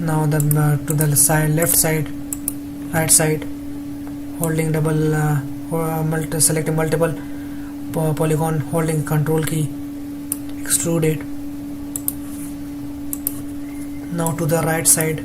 Now the to the side, left side, right side, holding selecting multiple polygon, holding control key, extrude it. Now to the right side,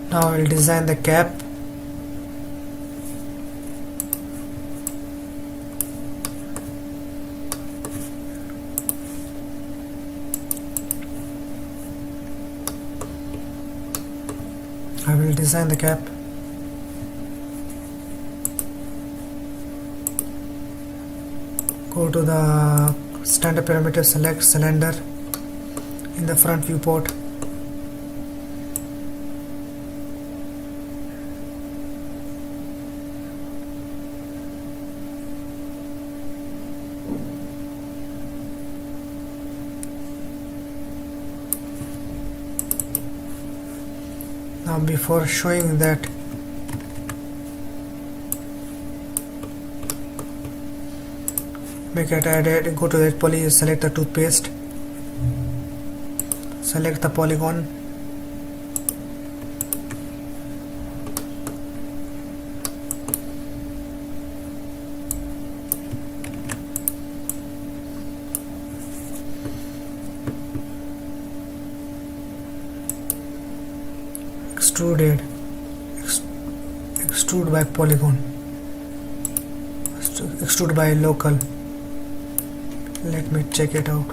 now I will design the cap. I will design the cap. Go to the standard parameter, select cylinder in the front viewport. Now before showing that, make it added, go to that poly, select the toothpaste, select the polygon, extrude by polygon, extrude by local. Let me check it out.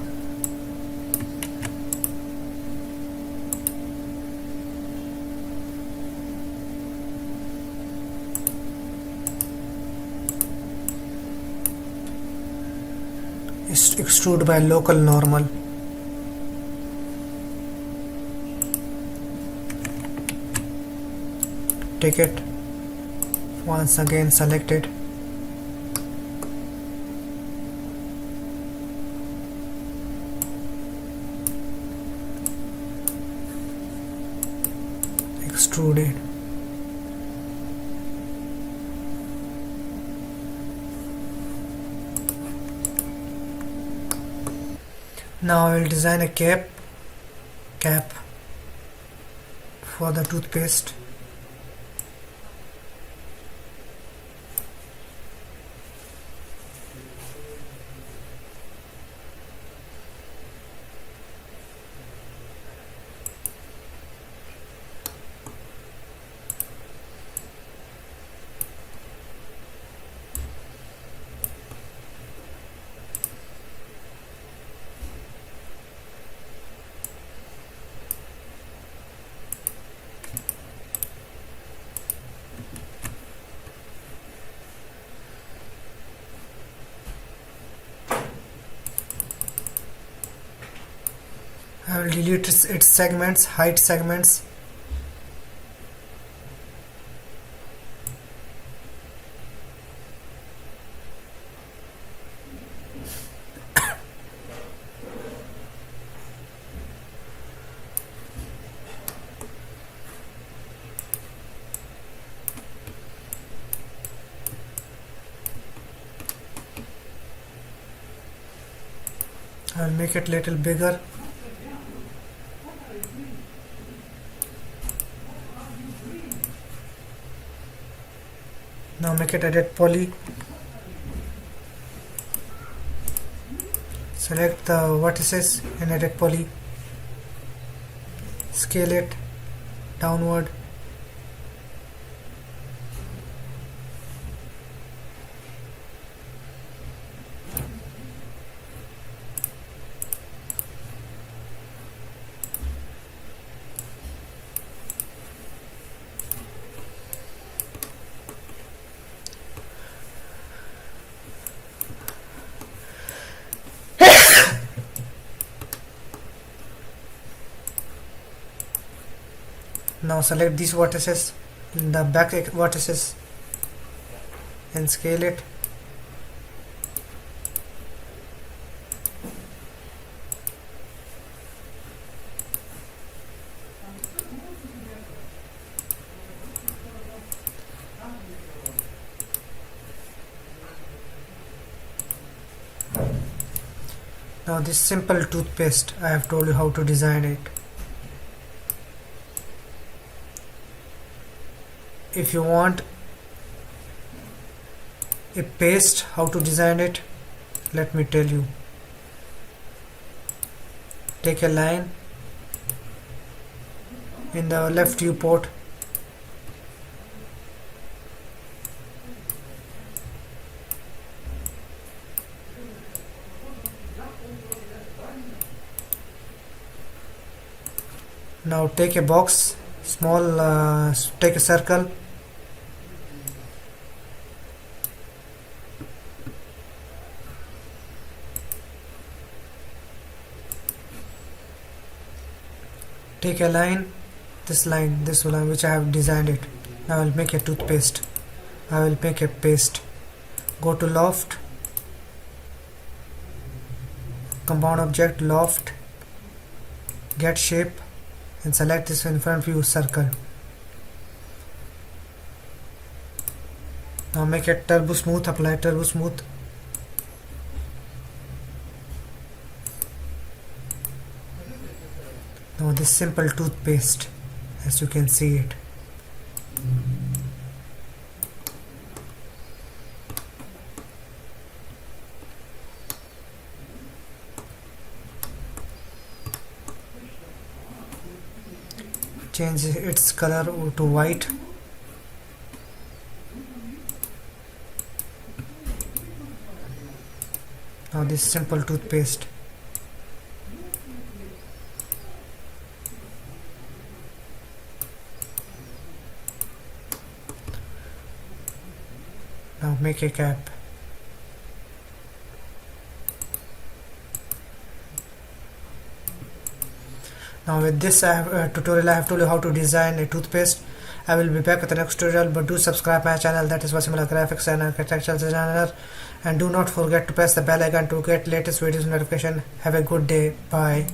Extrude by local normal. Take it, once again select it, extrude it. Now I will design a cap for the toothpaste. I will delete its segments, hide segments. I will make it little bigger. Now make it edit poly. Select the vertices and edit poly. Scale it downward. Now select these vertices, the back vertices, and scale it. Now this simple toothpaste, I have told you how to design it. If you want a paste, how to design it, let me tell you. Take a line in the left viewport, now take a box, take a circle, take a line, this line which I have designed it. Now I will make a toothpaste. I will make a paste. Go to loft, compound object, loft, get shape, and select this in front view circle. Now make it turbo smooth, apply turbo smooth. Now this simple toothpaste, as you can see it. Change its color to white. Now this simple toothpaste. Now make a cap. Now with this tutorial I have told you how to design a toothpaste. I will be back with the next tutorial, but do subscribe my channel, that is Vasimala Graphics and Architectural Designer, and do not forget to press the bell icon to get latest videos notification. Have a good day. Bye.